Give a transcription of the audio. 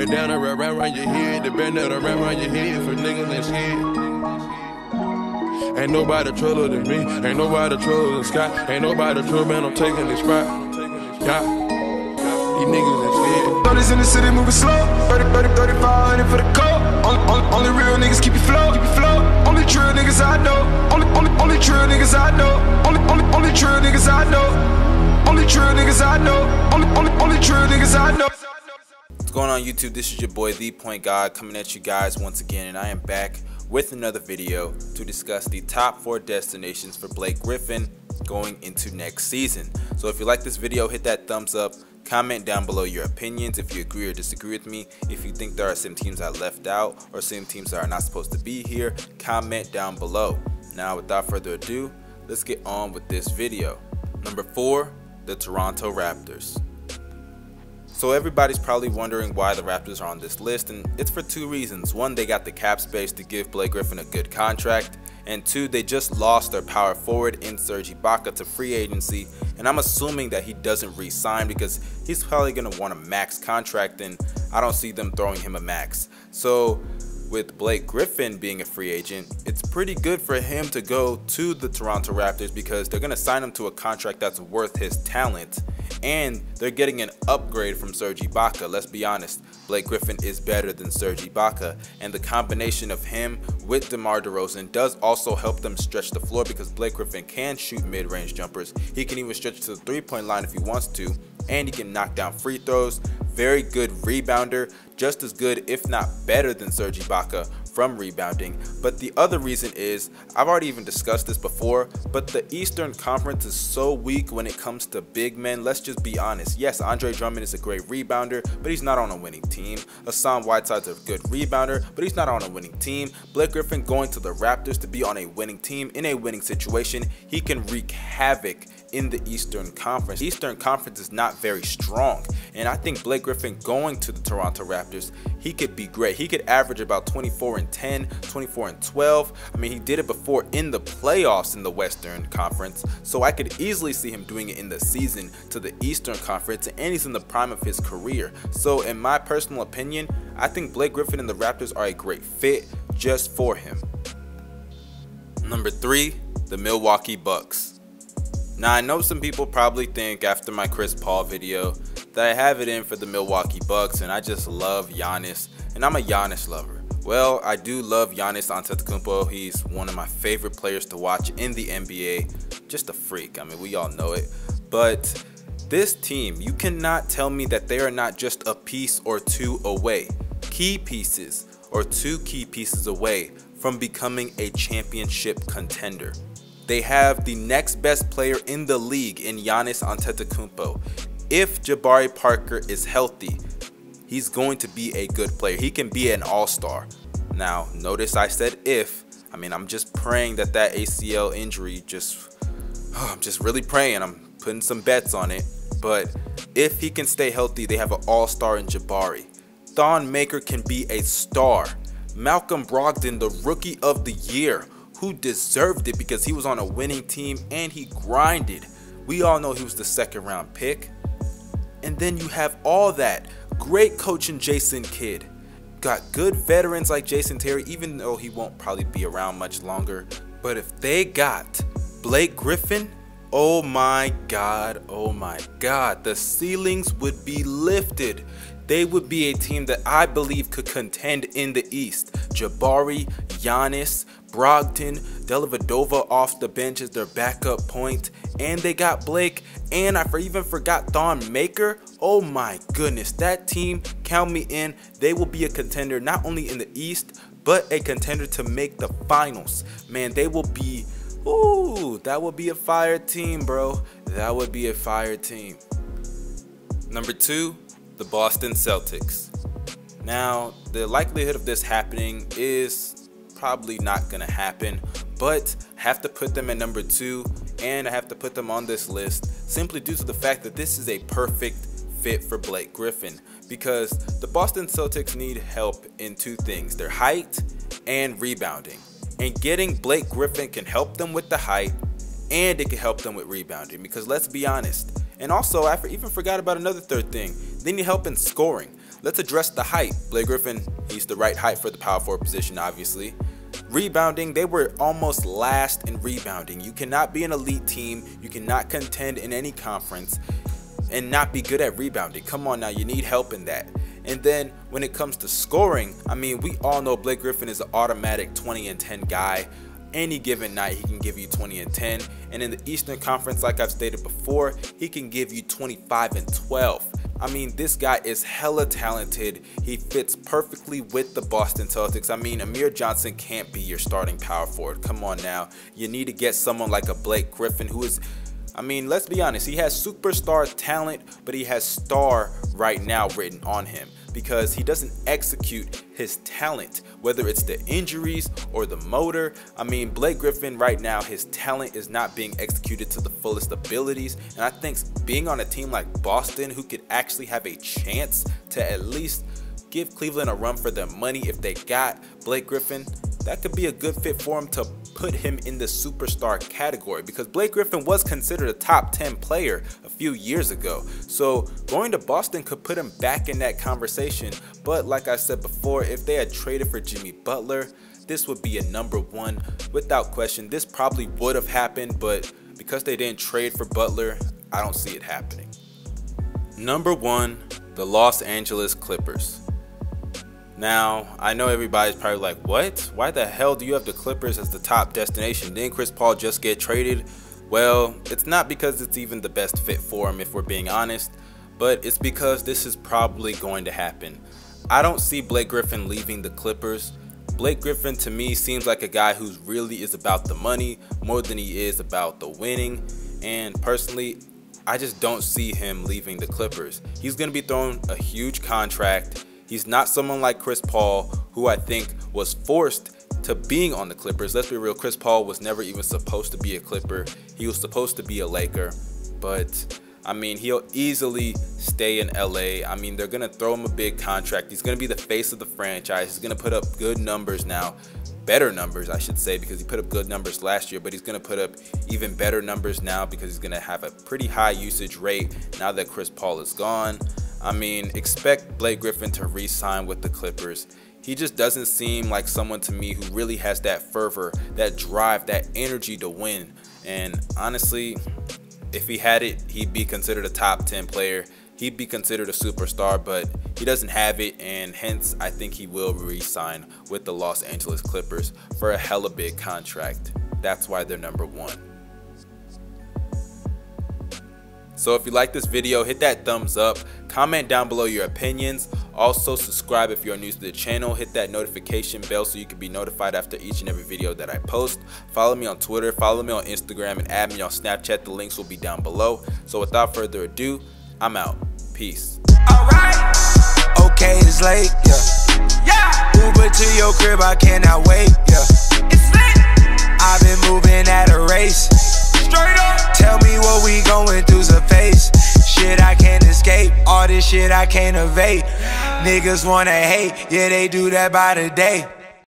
bandana wrap around your head, the bandana wrap around your head for niggas that's scared. Ain't nobody truller than me, ain't nobody truller than Scott, ain't nobody truller, man, I'm taking this spot. Yeah, these niggas that's scared. Brothers in the city moving slow, 3500 for the coat. Only real niggas keep you flow, Only true niggas I know, only true niggas I know, only true niggas I know, only true niggas I know, only true niggas I know. What's going on YouTube? This is your boy The Point God coming at you guys once again, and I am back with another video to discuss the top 4 destinations for Blake Griffin going into next season. So if you like this video, hit that thumbs up, comment down below your opinions if you agree or disagree with me. If you think there are some teams I left out or some teams that are not supposed to be here, comment down below. Now without further ado, let's get on with this video. Number 4, the Toronto Raptors. So everybody's probably wondering why the Raptors are on this list, and it's for 2 reasons. 1, they got the cap space to give Blake Griffin a good contract, and 2, they just lost their power forward in Serge Ibaka to free agency, and I'm assuming that he doesn't re-sign because he's probably going to want a max contract, and I don't see them throwing him a max. So with Blake Griffin being a free agent, it's pretty good for him to go to the Toronto Raptors because they're going to sign him to a contract that's worth his talent. And they're getting an upgrade from Serge Ibaka. Let's be honest, Blake Griffin is better than Serge Ibaka. And the combination of him with DeMar DeRozan does also help them stretch the floor because Blake Griffin can shoot mid-range jumpers. He can even stretch to the 3-point line if he wants to. And he can knock down free throws. Very good rebounder. Just as good, if not better than Serge Ibaka from rebounding. But the other reason is, I've already even discussed this before, but the Eastern Conference is so weak when it comes to big men. Let's just be honest. Yes, Andre Drummond is a great rebounder, but he's not on a winning team. Hassan Whiteside's a good rebounder, but he's not on a winning team. Blake Griffin going to the Raptors to be on a winning team in a winning situation, he can wreak havoc in the Eastern Conference. The Eastern Conference is not very strong, and I think Blake Griffin going to the Toronto Raptors, he could be great. He could average about 24-10, 24-12. I mean, he did it before in the playoffs in the Western Conference, so I could easily see him doing it in the season to the Eastern Conference, and he's in the prime of his career. So in my personal opinion, I think Blake Griffin and the Raptors are a great fit just for him. Number 3, the Milwaukee Bucks. Now I know some people probably think after my Chris Paul video that I have it in for the Milwaukee Bucks and I just love Giannis, and I'm a Giannis lover. Well, I do love Giannis Antetokounmpo. He's one of my favorite players to watch in the NBA. Just a freak. I mean, we all know it. But this team, you cannot tell me that they are not just a piece or 2 away. Key pieces or 2 key pieces away from becoming a championship contender. They have the next best player in the league in Giannis Antetokounmpo. If Jabari Parker is healthy, he's going to be a good player. He can be an all-star. Now, notice I said if. I mean, I'm just praying that that ACL injury I'm just really praying. I'm putting some bets on it. But if he can stay healthy, they have an all-star in Jabari. Thon Maker can be a star. Malcolm Brogdon, the Rookie of the Year, who deserved it because he was on a winning team and he grinded. We all know he was the 2nd round pick. And then you have all that. Great coaching Jason Kidd. Got good veterans like Jason Terry, even though he won't probably be around much longer. But if they got Blake Griffin, oh my God, the ceilings would be lifted. They would be a team that I believe could contend in the East. Jabari, Giannis, Brogdon, Dellavedova off the bench as their backup point. And they got Blake, and I even forgot Thon Maker. Oh my goodness, that team, count me in. They will be a contender not only in the East, but a contender to make the finals. Man, they will be, ooh, that would be a fire team, bro. That would be a fire team. Number 2, the Boston Celtics. Now, the likelihood of this happening is probably not gonna happen, but I have to put them at number 2, and I have to put them on this list simply due to the fact that this is a perfect fit for Blake Griffin, because the Boston Celtics need help in 2 things: their height and rebounding. And getting Blake Griffin can help them with the height, and it can help them with rebounding, because let's be honest. And also, I even forgot about another 3rd thing. They need help in scoring. let's address the height. Blake Griffin, he's the right height for the power forward position, obviously. Rebounding, they were almost last in rebounding. You cannot be an elite team, you cannot contend in any conference and not be good at rebounding. Come on now, you need help in that. And then when it comes to scoring, I mean, we all know Blake Griffin is an automatic 20 and 10 guy. Any given night, he can give you 20 and 10. And in the Eastern Conference, like I've stated before, he can give you 25 and 12. I mean, this guy is hella talented. He fits perfectly with the Boston Celtics. I mean, Amir Johnson can't be your starting power forward. Come on now. You need to get someone like a Blake Griffin who is, I mean, let's be honest, he has superstar talent, but he has star right now written on him because he doesn't execute his talent, whether it's the injuries or the motor. I mean, Blake Griffin right now, his talent is not being executed to the fullest abilities. And I think being on a team like Boston, who could actually have a chance to at least give Cleveland a run for their money if they got Blake Griffin, that could be a good fit for him to put him in the superstar category, because Blake Griffin was considered a top 10 player a few years ago. So going to Boston could put him back in that conversation. But like I said before, if they had traded for Jimmy Butler, this would be a #1 without question. This probably would have happened, but because they didn't trade for Butler, I don't see it happening. #1, the Los Angeles Clippers. Now, I know everybody's probably like, what? Why the hell do you have the Clippers as the top destination? Didn't Chris Paul just get traded? Well, it's not because it's even the best fit for him, if we're being honest, but it's because this is probably going to happen. I don't see Blake Griffin leaving the Clippers. Blake Griffin to me seems like a guy who really is about the money more than he is about the winning. And personally, I just don't see him leaving the Clippers. He's going to be thrown a huge contract. He's not someone like Chris Paul, who I think was forced to being on the Clippers. Let's be real, Chris Paul was never even supposed to be a Clipper. He was supposed to be a Laker. But, I mean, he'll easily stay in LA. I mean, they're going to throw him a big contract. He's going to be the face of the franchise. He's going to put up good numbers now. Better numbers, I should say, because he put up good numbers last year, but he's going to put up even better numbers now because he's going to have a pretty high usage rate now that Chris Paul is gone. I mean, expect Blake Griffin to re-sign with the Clippers. He just doesn't seem like someone to me who really has that fervor, that drive, that energy to win. And honestly, if he had it, he'd be considered a top 10 player. He'd be considered a superstar, but he doesn't have it, and hence I think he will re-sign with the Los Angeles Clippers for a hella big contract. That's why they're #1. So if you like this video, hit that thumbs up, comment down below your opinions. Also subscribe if you're new to the channel, hit that notification bell so you can be notified after each and every video that I post. Follow me on Twitter, follow me on Instagram, and add me on Snapchat. The links will be down below. So without further ado, I'm out. Peace. Alright, okay, it's late, yeah. Uber to your crib, I cannot wait, yeah. It's lit. I've been moving at a race. Straight up. Tell me what we going through's a face. Shit I can't escape, all this shit I can't evade. Niggas wanna hate, yeah, they do that by the day.